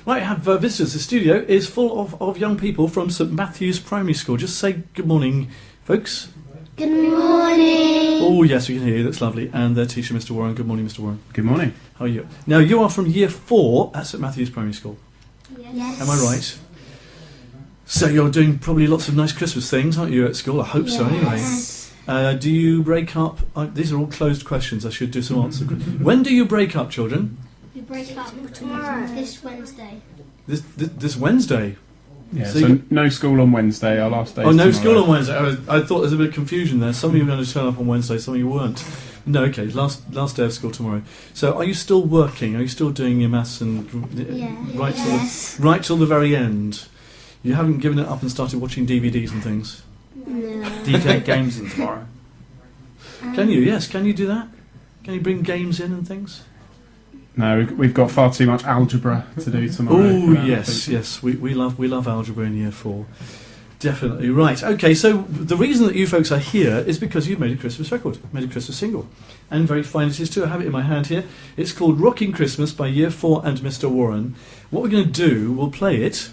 Right, I have visitors. The studio is full of young people from St Matthew's Primary School. Just say good morning, folks. Good morning. Oh, yes, we can hear you. That's lovely. And their teacher, Mr Warren. Good morning, Mr Warren. Good morning. How are you? Now, you are from Year 4 at St Matthew's Primary School. Yes. Am I right? So you're doing probably lots of nice Christmas things, aren't you, at school? I hope so, anyway. Yes. Do you break up? These are all closed questions. I should do some answers. When do you break up, children? We break up tomorrow. This Wednesday. This Wednesday? Yeah, So so you- no school on Wednesday, our last day. Oh, no school on Wednesday. I thought there was a bit of confusion there. Some of you were going to turn up on Wednesday, some of you weren't. No, okay, last day of school tomorrow. So are you still working? Are you still doing your maths and right till the very end? You haven't given it up and started watching DVDs and things? No. Do you take games in tomorrow? Can you? Yes, can you do that? Can you bring games in and things? No, we've got far too much algebra to do tomorrow. Oh, for that, yes. We love algebra in Year 4. Definitely. Right, okay, so the reason that you folks are here is because you've made a Christmas record, made a Christmas single. And very fine it is too. I have it in my hand here. It's called Rocking Christmas by Year 4 and Mr Warren. What we're going to do, we'll play it,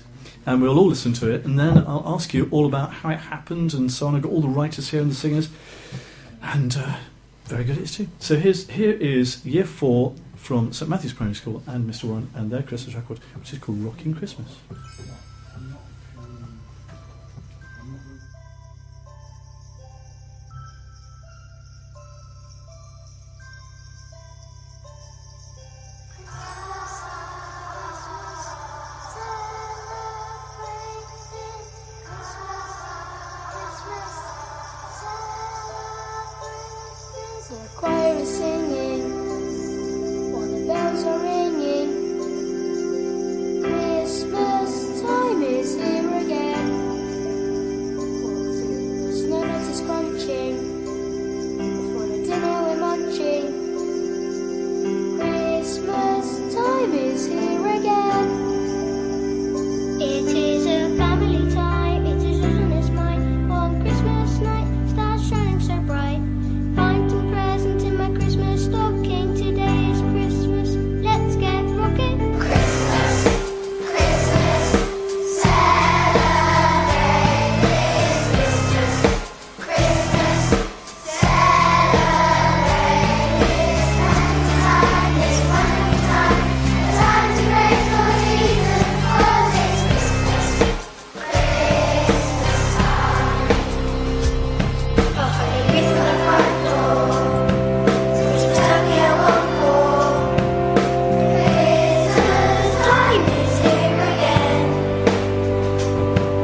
and we'll all listen to it, and then I'll ask you all about how it happened and so on. I've got all the writers here and the singers. And very good it is too. So here is Year 4 from St Matthew's Primary School and Mr Warren and their Christmas record, which is called Rocking Christmas. The choir is singing, while the bells are ringing. Christmas time is here again. The snow nut is crunching, before the dinner we're munching. Christmas time is here again. It is a family time, it is yours and it's mine. On Christmas night, stars shining so bright. Find some present in my Christmas stocking. Today is Christmas. Let's get rocking. Christmas, Christmas, celebrate this Christmas. Christmas, celebrate this wonderful time. A time to praise Lord Jesus, 'cause it's Christmas. Christmas time. A holly wreath on the front door. Christmas turkey I want more. Christmas time is here again.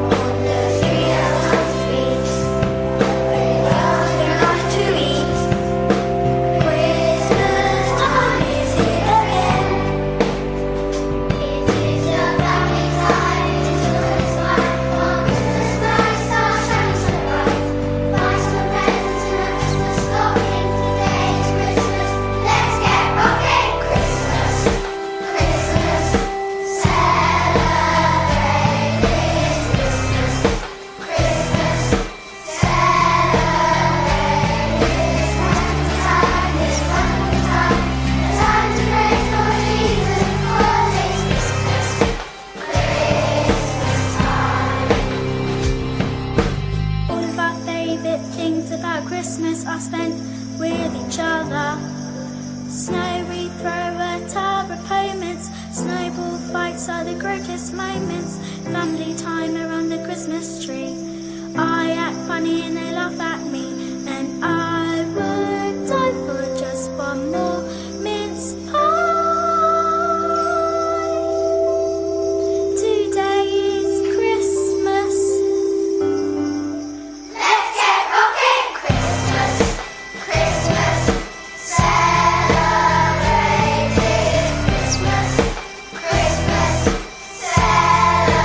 On the treehouse and streets, where the elves are out to eat. Christmas time is here again. It is a family time, it is always mine. On Christmas night, stars shining so bright. Find some presents in a Christmas stocking. Today is Christmas. Let's get rocking. Christmas, Christmas, celebrate this Christmas. Christmas, celebrate this wonderful time. A time to praise Lord Jesus, 'cause it's Christmas. Christmas time. All of our favourite things about Christmas are spent with each other. Snow we throw at our opponents. Snowball fights are the greatest moments. Family time around the Christmas tree. I act funny and they laugh at me. And I would die for just one more mince pie. Today is Christmas. Let's get rocking! Christmas, Christmas, celebrate this Christmas. Christmas, celebrate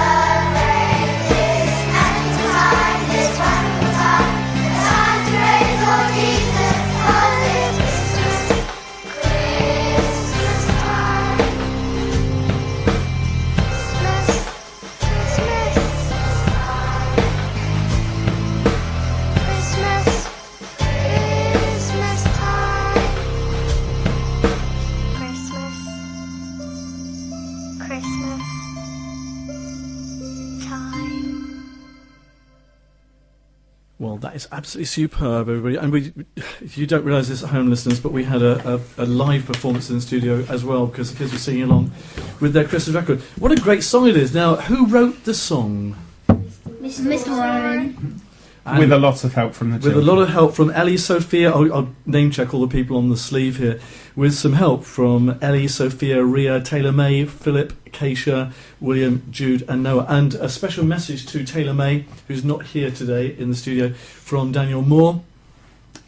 this magical time, this wonderful time. A time to praise Lord Well, that is absolutely superb, everybody. And you don't realise this at home, listeners, but we had a live performance in the studio as well, because the kids were singing along with their Christmas record. What a great song it is. Now, who wrote the song? Mr. Warren. And with a lot of help from the children. with a lot of help from Ellie, Sophia. I'll name check all the people on the sleeve here. With some help from Ellie, Sophia, Ria, Taylor May, Philip, Keisha, William, Jude and Noah. And a special message to Taylor May, who's not here today in the studio, from Daniel Moore,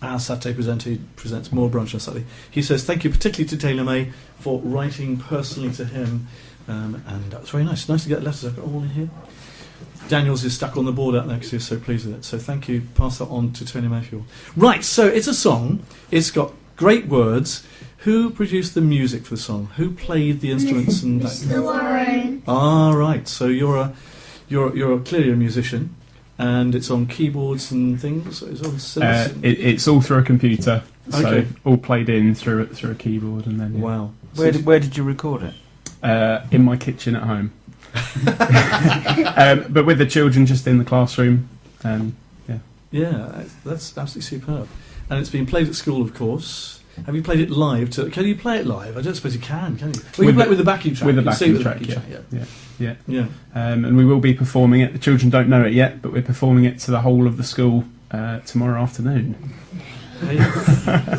our Saturday presenter who presents Moore Brunch on Saturday. He says, thank you particularly to Taylor May for writing personally to him. And that was very nice. Nice to get letters. I've got all in here. Daniel's is stuck on the board out there because he was so pleased with it. So thank you. Pass that on to Tony Mayfield. Right, so it's a song. It's got great words. Who produced the music for the song? Who played the instruments and that? Mr. Warren. Ah, right. So you're clearly a musician, and it's on keyboards and things. It's on It's all through a computer, so Okay. all played in through a keyboard, and then Wow. Where did you record it? in my kitchen at home. But with the children just in the classroom. Yeah, that's absolutely superb. And it's been played at school, of course. Have you played it live? Can you play it live? I don't suppose you can you? Well, you With can play the- it with the backing track. with the You can sing backing with track, yeah. And we will be performing it. The children don't know it yet, but we're performing it to the whole of the school tomorrow afternoon. Hey.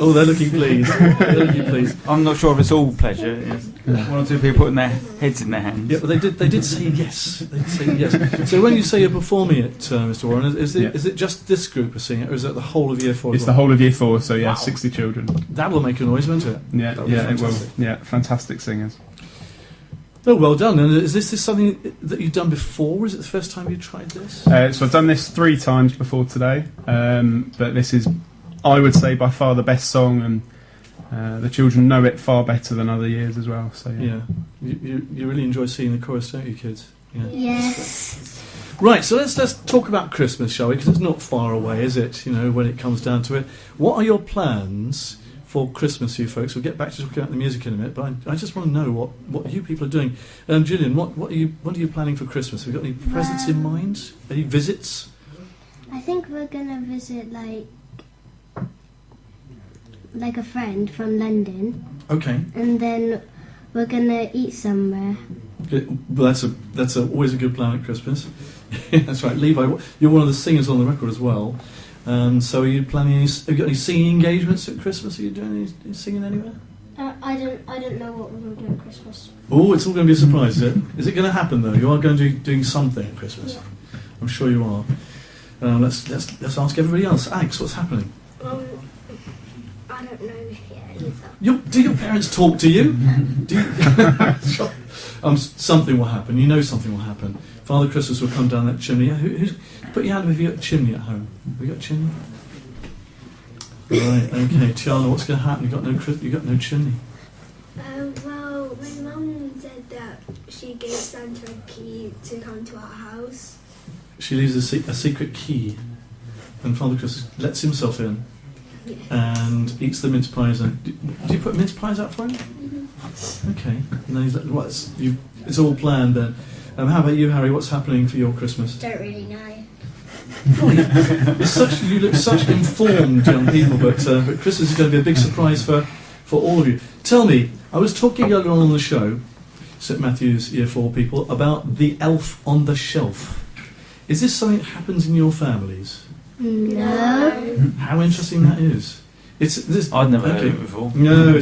Oh, they're looking pleased. They're looking pleased. I'm not sure if it's all pleasure. It's one or two people putting their heads in their hands. Yeah, but they did say yes. They did say yes. So when you say you're performing it, Mr. Warren, is it just this group are singing it, or is it the whole of Year 4? It's the whole of Year 4, so yeah, Wow. 60 children. That will make a noise, won't it? Yeah, That'll be it will. fantastic. Yeah, fantastic singers. Oh, well done. And is this something that you've done before? Is it the first time you tried this? So I've done this 3 times before today, but this is, I would say, by far the best song, and the children know it far better than other years as well. So Yeah. You really enjoy singing the chorus, don't you, kids? Yeah. Yes. Right, so let's talk about Christmas, shall we? Because it's not far away, is it? You know, when it comes down to it. What are your plans for Christmas, you folks? We'll get back to talking about the music in a minute, but I just want to know what you people are doing. Gillian, what are you planning for Christmas? Have you got any presents in mind? Any visits? I think we're gonna visit like a friend from London, Okay. and then we're gonna eat somewhere. Good. Well, that's always a good plan at Christmas. That's right, Levi. You're one of the singers on the record as well. So are you planning? Have you got any singing engagements at Christmas? Are you doing any singing anywhere? I don't know what we're gonna do at Christmas. Oh, it's all going to be a surprise, is it? Is it going to happen though? You are going to be doing something at Christmas. I'm sure you are. Let's ask everybody else. Alex, what's happening? I don't know yet either. Do your parents talk to you? Do you something will happen. You know something will happen. Father Christmas will come down that chimney. Who's put your hand up if you've got a chimney at home? Have you got a chimney? Right. Okay, Tiana, what's going to happen? You got no chimney. Well, my mum said that she gave Santa a key to come to our house. She leaves a secret key, and Father Christmas lets himself in and eats the mince pies. Do you put mince pies out for him? Mm-hmm. Okay. And then he's like, well, it's all planned then. How about you, Harry? What's happening for your Christmas? Don't really know. You look such informed young people, but Christmas is going to be a big surprise for all of you. Tell me, I was talking earlier on the show, St Matthew's Year 4 people, about the elf on the shelf. Is this something that happens in your families? No. How interesting that is. I'd never heard of it before. No,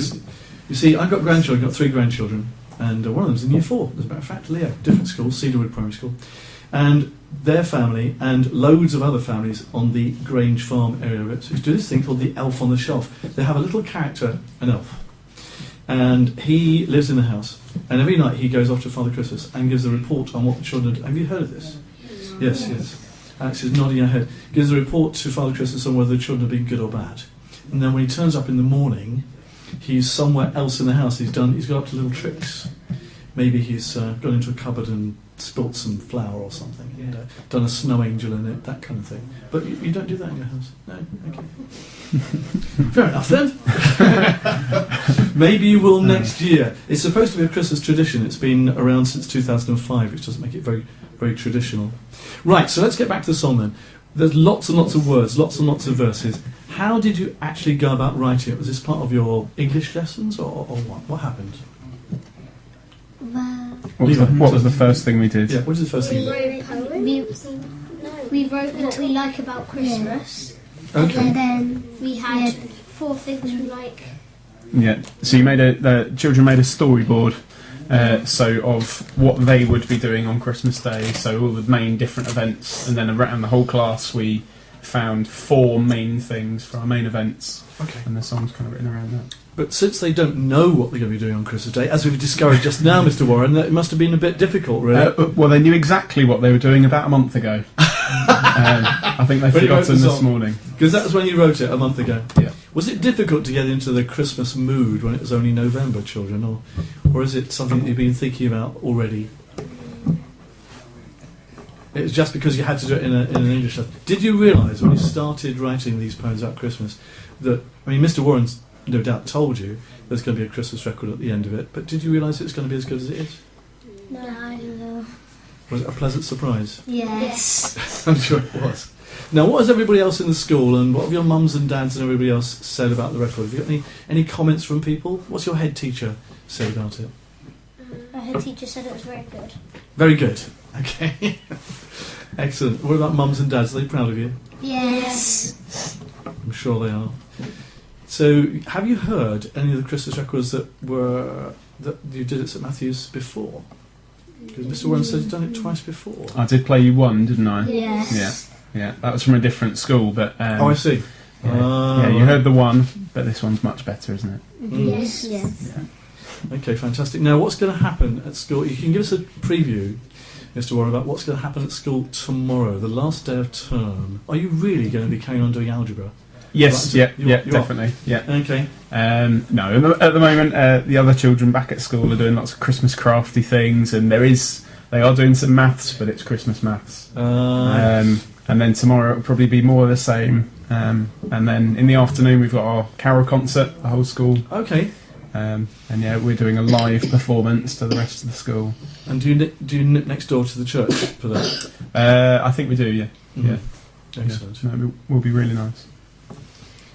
you see, I've got grandchildren, I've got 3 grandchildren, and one of them's in Year 4, as a matter of fact, Leo, different school, Cedarwood Primary School. And their family and loads of other families on the Grange Farm area of Ipswich do this thing called the elf on the shelf. They have a little character, an elf, and he lives in the house, and every night he goes off to Father Christmas and gives a report on what the children do. Have you heard of this? Yes. Alex is nodding her head. Gives a report to Father Christmas on whether the children have been good or bad. And then when he turns up in the morning, he's somewhere else in the house. He's got up to little tricks. Maybe he's gone into a cupboard and spilt some flour or something, and done a snow angel in it, that kind of thing. But you don't do that in your house? No? Okay. Fair enough then. Maybe you will next year. It's supposed to be a Christmas tradition. It's been around since 2005, which doesn't make it very, very traditional. Right, so let's get back to the song then. There's lots and lots of words, lots and lots of verses. How did you actually go about writing it? Was this part of your English lessons, or what? What happened? Well, What was the first thing we did? Yeah, what was the first thing? we wrote what we like about Christmas. Okay. And then we had 4 things we like. Yeah. So the children made a storyboard. So of what they would be doing on Christmas Day, so all the main different events, and then around the whole class we found 4 main things for our main events, Okay. and the song's kind of written around that. But since they don't know what they're going to be doing on Christmas Day, as we've discovered just now, Mr. Warren, it must have been a bit difficult, really. Well, they knew exactly what they were doing about a month ago. I think they've When you wrote forgotten the this song. morning. Because that was when you wrote it a month ago. Yeah. Was it difficult to get into the Christmas mood when it was only November, children, or is it something that you've been thinking about already? It was just because you had to do it in an English lesson. Did you realise when you started writing these poems about Christmas that, I mean, Mr. Warren's no doubt told you there's going to be a Christmas record at the end of it, but did you realise it's going to be as good as it is? No. Was it a pleasant surprise? Yes. I'm sure it was. Now, what has everybody else in the school, and what have your mums and dads and everybody else said about the record? Have you got any comments from people? What's your head teacher said about it? Our head teacher said it was very good. Very good. Okay. Excellent. What about mums and dads? Are they proud of you? Yes. I'm sure they are. So, have you heard any of the Christmas records that you did at St Matthew's before? Because Mr. Warren said you've done it twice before. I did play you one, didn't I? Yes. Yeah. That was from a different school, but Oh, I see. yeah, you heard the one, but this one's much better, isn't it? Yes. Okay, fantastic. Now, what's going to happen at school? You can give us a preview, Mr. Warren, about what's going to happen at school tomorrow, the last day of term. Are you really going to be carrying on doing algebra? Yes, Right, you are, are. definitely. Yeah. Okay. No, at the moment, the other children back at school are doing lots of Christmas crafty things, and they are doing some maths, but it's Christmas maths. And then tomorrow it'll probably be more of the same. And then in the afternoon we've got our carol concert, the whole school. Okay. And yeah, we're doing a live performance to the rest of the school. And do you nip next door to the church for that? I think we do, yeah. Mhm. Yeah. Excellent. No, it will be really nice.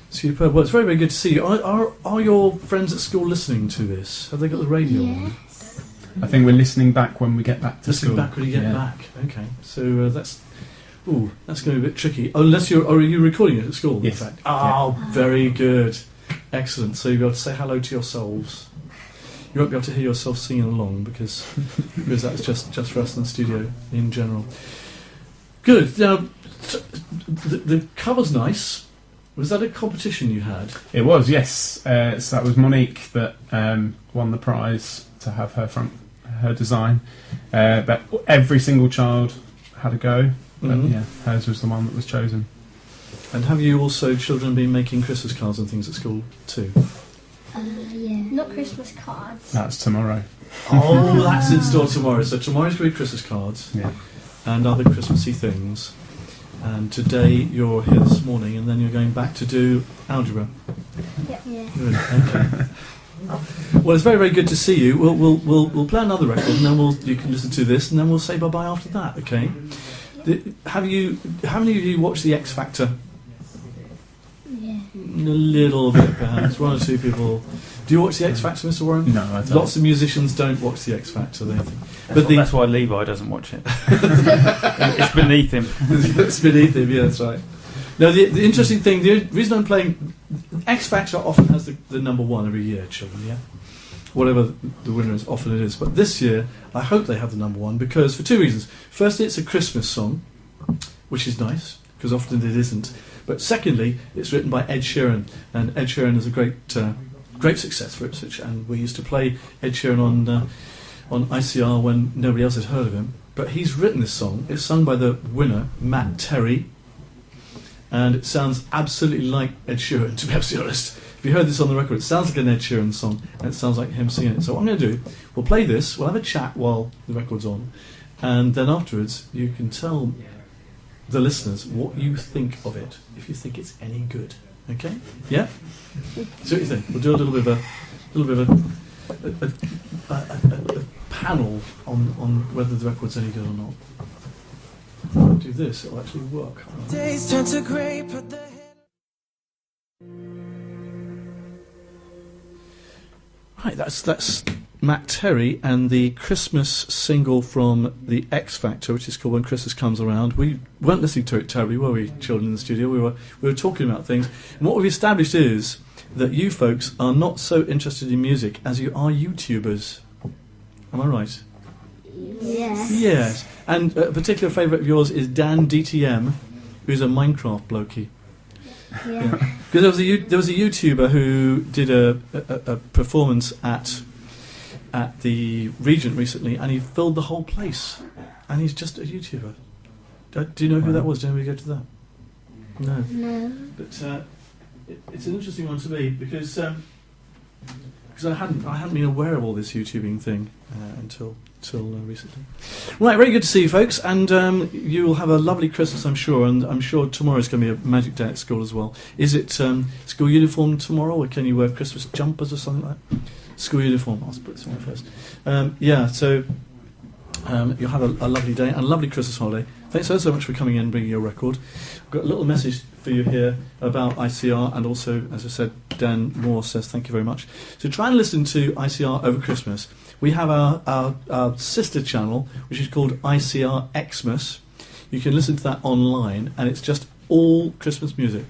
Superb. Well, it's very, very good to see you. Are your friends at school listening to this? Have they got the radio on? I think we're listening back when we get back to Listening school. back when you get back. Okay. So that's going to be a bit tricky. Unless are you recording it at school? Yes. In fact. Oh, very good. Excellent. So you'll be able to say hello to yourselves. You won't be able to hear yourself singing along because that's just for us in the studio in general. Good. Now, the cover's nice. Was that a competition you had? It was, yes. So that was Monique that won the prize to have her design. But every single child had a go. But Mhm. yeah, hers was the one that was chosen. And have you also children been making Christmas cards and things at school too? Yeah. Not Christmas cards. That's tomorrow. Oh, that's in store tomorrow. So tomorrow's going to be Christmas cards Yeah. and other Christmassy things. And today you're here this morning, and then you're going back to do algebra. Yeah. Good. Okay. Well, it's very, very good to see you. We'll play another record, and then you can listen to this, and then we'll say bye bye after that. Okay. How many of you watched the X Factor? Yeah. A little bit, perhaps. One or two people. Do you watch the X Factor, Mr. Warren? No, I don't. Lots of musicians don't watch the X Factor. They think. That's why Levi doesn't watch it. It's beneath him. It's beneath him, yeah, that's right. Now, the interesting thing, the reason I'm playing... X Factor often has the number one every year, children, yeah? Whatever the winner is, often it is. But this year, I hope they have the number one, because for 2 reasons. Firstly, it's a Christmas song, which is nice, because often it isn't. But secondly, it's written by Ed Sheeran, and Ed Sheeran is a great success for Ipswich, and we used to play Ed Sheeran on ICR when nobody else had heard of him. But he's written this song. It's sung by the winner, Matt Terry, and it sounds absolutely like Ed Sheeran, to be absolutely honest. If you heard this on the record, it sounds like an Ed Sheeran song, and it sounds like him singing it. So what I'm going to do, we'll play this, we'll have a chat while the record's on, and then afterwards you can tell the listeners what you think of it, if you think it's any good. Okay? Yeah? See what you think. We'll do a little bit of a panel on whether the record's any good or not. Do do this, it'll actually work. Days turn to grey, put the Right, that's Matt Terry and the Christmas single from the X Factor, which is called When Christmas Comes Around. We weren't listening to it terribly, were we, children in the studio? We were talking about things. And what we've established is that you folks are not so interested in music as you are YouTubers. Am I right? Yes. Yes. And a particular favourite of yours is Dan DTM, who's a Minecraft blokey. Yeah. Because there was a YouTuber who did a performance at the Regent recently, and he filled the whole place. And he's just a YouTuber. Do you know who that was? Did anybody go to that? No. No. But it's an interesting one to me because I hadn't been aware of all this YouTubing thing until recently. Right, very good to see you folks, and you will have a lovely Christmas, I'm sure, and I'm sure tomorrow's going to be a magic day at school as well. Is it school uniform tomorrow, or can you wear Christmas jumpers or something like that? School uniform, I'll put this one first. So you'll have a lovely day and a lovely Christmas holiday. Thanks so much for coming in and bringing your record. I've got a little message for you here about ICR, and also, as I said, Dan Moore says thank you very much. So try and listen to ICR over Christmas. We have our sister channel, which is called ICR Xmas. You can listen to that online, and it's just all Christmas music.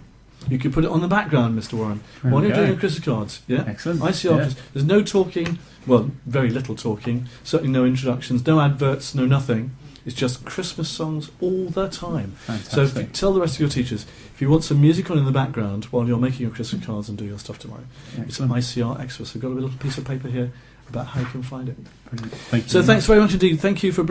You can put it on the background, Mr. Warren, while you're doing your Christmas cards. Yeah, Excellent. ICR. Yeah. There's no talking. Well, very little talking. Certainly no introductions, no adverts, no nothing. It's just Christmas songs all the time. Fantastic. So tell the rest of your teachers, if you want some music on in the background while you're making your Christmas cards and do your stuff tomorrow, Excellent. it's ICR Xmas. I've got a little piece of paper here about how you can find it. Brilliant. Thank you. So thanks very much indeed. Thank you for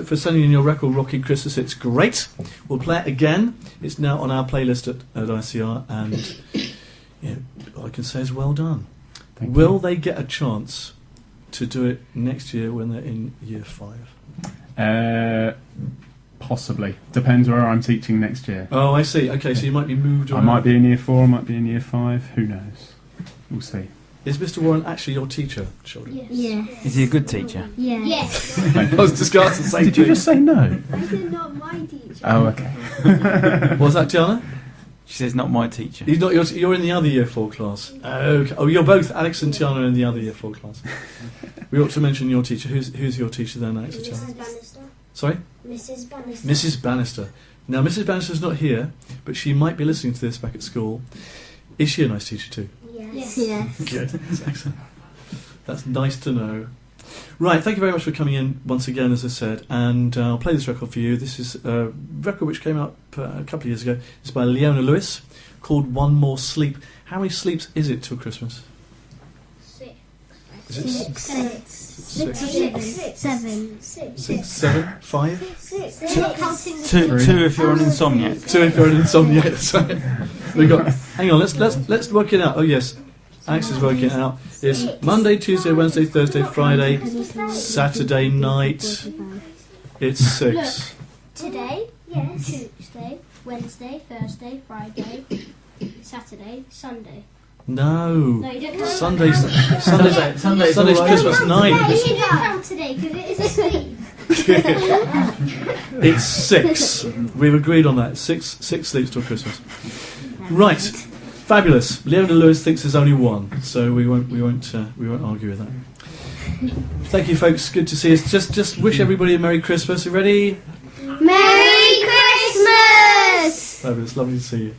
for sending in your record, Rocky Christmas. It's great. We'll play it again. It's now on our playlist at ICR, and all I can say is well done. Thank Will you. they get a chance to do it next year when they're in year 5? Possibly. Depends where I'm teaching next year. Oh, I see. Okay, so you might be moved I around. might be in year 4, I might be in year 5. Who knows? We'll see. Is Mr. Warren actually your teacher, children? Yes. Yeah. Is he a good teacher? Yeah. Yes. I was just going to say. Did you just say no? I did not my teacher. Oh, okay. What was that, Diana? She says, not my teacher. He's not. You're in the other year 4 class. Okay. Oh, you're both. Alex and Tiana are in the other year 4 class. We ought to mention your teacher. Who's your teacher then, Alex and Tiana? Mrs. Bannister. Sorry? Mrs. Bannister. Mrs. Bannister. Now, Mrs. Bannister's not here, but she might be listening to this back at school. Is she a nice teacher too? Yes. Yes. Good. That's excellent. That's nice to know. Right, thank you very much for coming in once again, as I said, and I'll play this record for you. This is a record which came out a couple of years ago. It's by Leona Lewis, called One More Sleep. How many sleeps is it till Christmas? 6. Is it 6. 6. 7. 6, 7, 5? 6. Not counting the Two if you're an insomniac. 2 if you're an insomniac. That's right. We got. Hang on. Let's work it out. Oh yes, Alex is working it out. It's Monday, Tuesday, Wednesday, Thursday, Friday, Saturday night. It's 6. Today, Tuesday, Wednesday, Thursday, Friday, Saturday, Sunday. No. No, you don't count. Sunday's Sunday's all right. Christmas Yeah, night. you don't count today because it is a sleep. It's 6. We've agreed on that. 6 sleeps till Christmas. Right. Fabulous. Leona Lewis thinks there's only 1, so we won't argue with that. Thank you, folks. Good to see us. Just wish everybody a Merry Christmas. You ready? Merry Christmas! Fabulous. Lovely to see you.